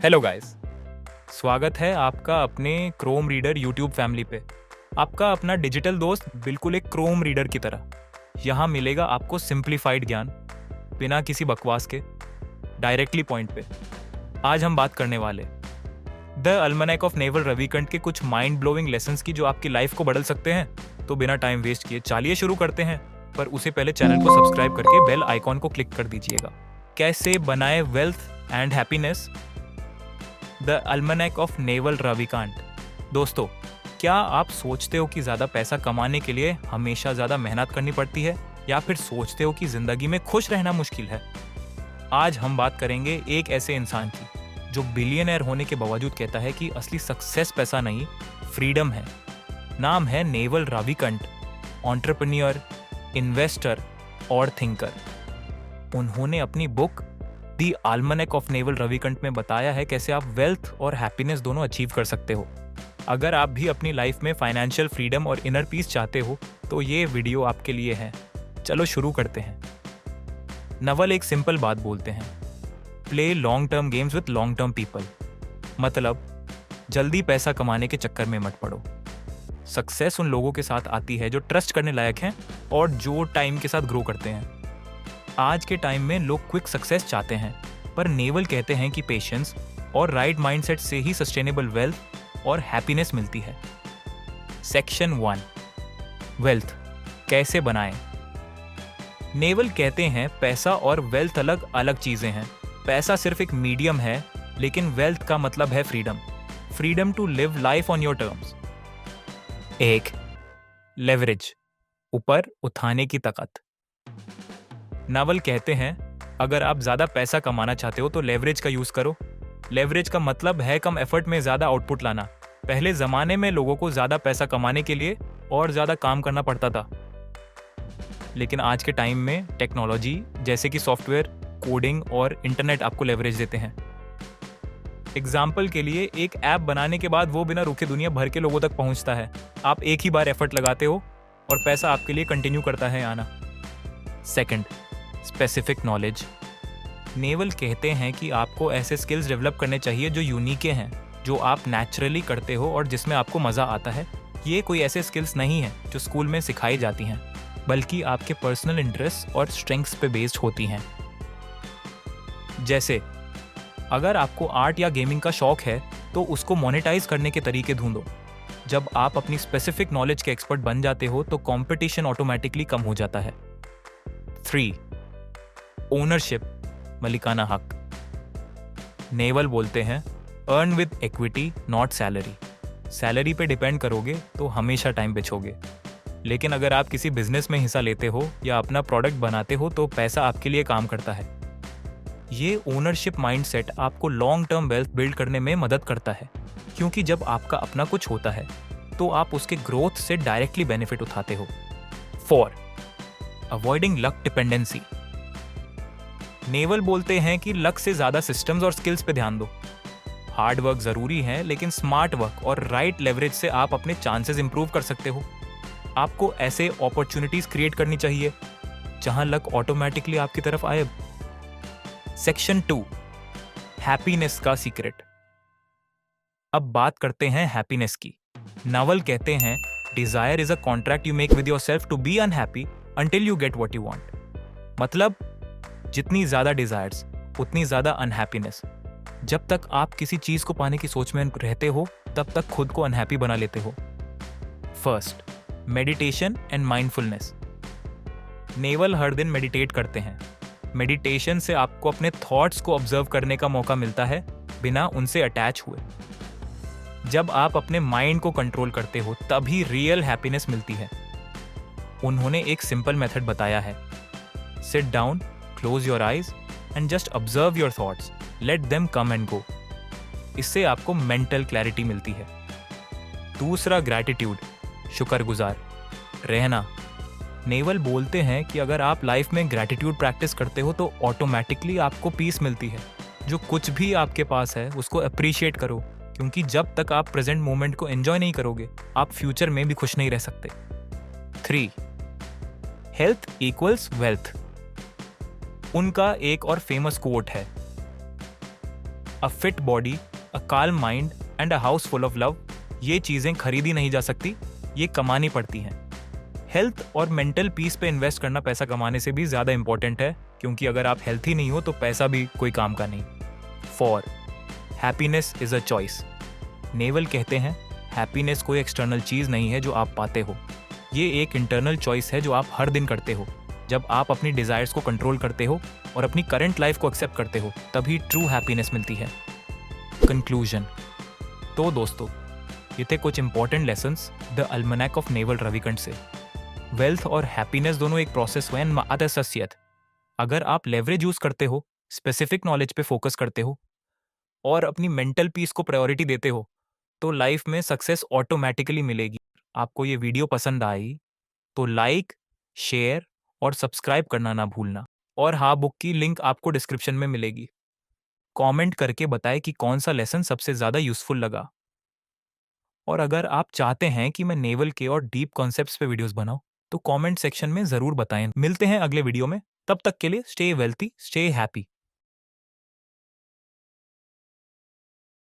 Hello guys, स्वागत है आपका अपने क्रोम रीडर यूट्यूब फैमिली पे। आपका अपना डिजिटल दोस्त बिल्कुल एक क्रोम रीडर की तरह। यहाँ मिलेगा आपको सिंप्लीफाइड ज्ञान, बिना किसी बकवास के, डायरेक्टली पॉइंट पे। आज हम बात करने वाले द अल्मनैक ऑफ नेवल रविकंठ के कुछ माइंड ब्लोइंग लेसन्स की जो आपकी लाइफ को बदल सकते हैं। तो बिना टाइम वेस्ट किए चलिए शुरू करते हैं, पर उससे पहले चैनल को सब्सक्राइब करके बेल आइकॉन को क्लिक कर दीजिएगा। कैसे बनाए wealth and happiness, the almanack of Naval Ravikant. दोस्तों, क्या आप सोचते हो कि ज़्यादा पैसा कमाने के लिए हमेशा ज़्यादा मेहनत करनी पड़ती है, या फिर सोचते हो कि ज़िंदगी में खुश रहना मुश्किल है? आज हम बात करेंगे एक ऐसे इंसान की जो बिलियनर होने के बावजूद कहता है कि असली सक्सेस पैसा नहीं, फ्रीडम है। नाम है नेवल रविकंठ, एंटरप्रेन्योर, इन्वेस्टर और थिंकर। उन्होंने अपनी बुक दी अल्मनैक ऑफ नेवल रविकंठ में बताया है कैसे आप वेल्थ और हैप्पीनेस दोनों अचीव कर सकते हो। अगर आप भी अपनी लाइफ में फाइनेंशियल फ्रीडम और इनर पीस चाहते हो तो ये वीडियो आपके लिए है। चलो शुरू करते हैं। नवल एक सिंपल बात बोलते हैं, play long term games with long term people. मतलब जल्दी पैसा कमाने के चक्कर में मत पड़ो। सक्सेस उन लोगों के साथ आती है जो ट्रस्ट करने लायक हैं और जो टाइम के साथ ग्रो करते हैं। आज के टाइम में लोग क्विक सक्सेस चाहते हैं, पर नेवल कहते हैं कि पेशेंस और राइट माइंडसेट से ही सस्टेनेबल वेल्थ और हैप्पीनेस मिलती है। सेक्शन 1, वेल्थ कैसे बनाएं। नेवल कहते हैं पैसा और वेल्थ अलग अलग चीजें हैं। पैसा सिर्फ एक मीडियम है, लेकिन वेल्थ का मतलब है freedom. Freedom to live life on your terms. 1, leverage, ऊपर उठाने की ताकत। नावल कहते हैं अगर आप ज़्यादा पैसा कमाना चाहते हो तो लेवरेज का यूज़ करो। लेवरेज का मतलब है कम एफर्ट में ज़्यादा आउटपुट लाना। पहले ज़माने में लोगों को ज़्यादा पैसा कमाने के लिए और ज़्यादा काम करना पड़ता था, लेकिन आज के टाइम में टेक्नोलॉजी जैसे कि सॉफ्टवेयर, कोडिंग और इंटरनेट आपको लेवरेज देते हैं। एग्जाम्पल के लिए, एक ऐप बनाने के बाद वो बिना रुके दुनिया भर के लोगों तक पहुंचता है। आप एक ही बार एफर्ट लगाते हो और पैसा आपके लिए कंटिन्यू करता है आना। Second, specific knowledge. नेवल कहते हैं कि आपको ऐसे स्किल्स डेवलप करने चाहिए जो यूनिक हैं, जो आप नेचुरली करते हो और जिसमें आपको मज़ा आता है। ये कोई ऐसे स्किल्स नहीं हैं जो स्कूल में सिखाई जाती हैं, बल्कि आपके पर्सनल इंटरेस्ट और स्ट्रेंथ्स पे बेस्ड होती हैं। जैसे अगर आपको आर्ट या गेमिंग का शौक है तो उसको मोनेटाइज करने के तरीके ढूंढो। जब आप अपनी स्पेसिफिक नॉलेज के एक्सपर्ट बन जाते हो तो कंपटीशन ऑटोमेटिकली कम हो जाता है। 3, ओनरशिप, मलिकाना हक। नेवल बोलते हैं earn with equity not salary. Salary पे डिपेंड करोगे तो हमेशा टाइम बिछोगे, लेकिन अगर आप किसी बिजनेस में हिस्सा लेते हो या अपना प्रोडक्ट बनाते हो तो पैसा आपके लिए काम करता है। ये ओनरशिप माइंडसेट आपको लॉन्ग टर्म वेल्थ बिल्ड करने में मदद करता है, क्योंकि जब आपका अपना कुछ होता है तो आप उसके ग्रोथ से डायरेक्टली बेनिफिट उठाते हो। 4, अवॉइडिंग लक डिपेंडेंसी। नेवल बोलते हैं कि लक से ज़्यादा सिस्टम्स और स्किल्स पे ध्यान दो। हार्ड वर्क ज़रूरी है, लेकिन स्मार्ट वर्क और राइट लेवरेज से आप अपने चांसेस इंप्रूव कर सकते हो। आपको ऐसे अपॉर्चुनिटीज़ क्रिएट करनी चाहिए जहां लक ऑटोमेटिकली आपकी तरफ आए। सेक्शन 2, हैप्पीनेस का सीक्रेट। अब बात करते हैं हैप्पीनेस की। नावल कहते हैं desire is a contract you make with yourself to be unhappy until you get what you want. मतलब जितनी ज्यादा डिजायर्स उतनी ज्यादा अनहैप्पीनेस। जब तक आप किसी चीज को पाने की सोच में रहते हो तब तक खुद को अनहैप्पी बना लेते हो। First, meditation and mindfulness. Naval हर दिन मेडिटेट करते हैं। मेडिटेशन से आपको अपने थॉट्स को ऑब्जर्व करने का मौका मिलता है बिना उनसे अटैच हुए। जब आप अपने माइंड को कंट्रोल करते हो तभी रियल हैप्पीनेस मिलती है। उन्होंने एक सिंपल मेथड बताया है, sit down, close your eyes and just observe your thoughts, let them come and go. इससे आपको मेंटल क्लैरिटी मिलती है। दूसरा, ग्रैटिट्यूड, शुक्रगुजार रहना। नेवल बोलते हैं कि अगर आप लाइफ में ग्रैटिट्यूड प्रैक्टिस करते हो तो ऑटोमेटिकली आपको पीस मिलती है। जो कुछ भी आपके पास है उसको अप्रिशिएट करो, क्योंकि जब तक आप प्रेजेंट मोमेंट को एंजॉय नहीं करोगे आप फ्यूचर में भी खुश नहीं रह सकते। 3, हेल्थ इक्वल्स वेल्थ। उनका एक और फेमस कोट है, अ fit body, a calm mind and a house full of love, ये चीज़ें खरीदी नहीं जा सकती, ये कमानी पड़ती हैं। हेल्थ और मेंटल पीस पे इन्वेस्ट करना पैसा कमाने से भी ज़्यादा इंपॉर्टेंट है, क्योंकि अगर आप हेल्थी नहीं हो तो पैसा भी कोई काम का नहीं। 4. Happiness is a choice. Naval कहते हैं, हैप्पीनेस कोई एक्सटर्नल चीज़ नहीं है जो आप पाते हो, ये एक इंटरनल चॉइस है जो आप हर दिन करते हो। जब आप अपनी डिज़ायर्स को कंट्रोल करते हो और अपनी करंट लाइफ को एक्सेप्ट करते हो, तभी ट्रू हैप्पीनेस मिलती है। कंक्लूजन। तो दोस्तों, ये थे कुछ important lessons the almanack of Naval Ravikant से। वेल्थ और हैप्पीनेस दोनों एक प्रोसेस वेन मादसस्यत। अगर आप लेवरेज यूज करते हो, स्पेसिफिक नॉलेज पे फोकस करते हो और अपनी मेंटल पीस को प्रायोरिटी देते हो, तो लाइफ में सक्सेस ऑटोमेटिकली मिलेगी। आपको ये वीडियो पसंद आई तो लाइक, शेयर और सब्सक्राइब करना ना भूलना। और हाँ, बुक की लिंक आपको डिस्क्रिप्शन में मिलेगी। कमेंट करके बताएं कि कौन सा लेसन सबसे ज़्यादा यूजफुल लगा। और अगर आप चाहते हैं कि मैं नेवल के और डीप कॉन्सेप्ट्स पे वीडियोस बनाऊं, तो कमेंट सेक्शन में ज़रूर बताएं। मिलते हैं अगले वीडियो में, तब तक के लिए स्टे वेल्थी, स्टे हैप्पी।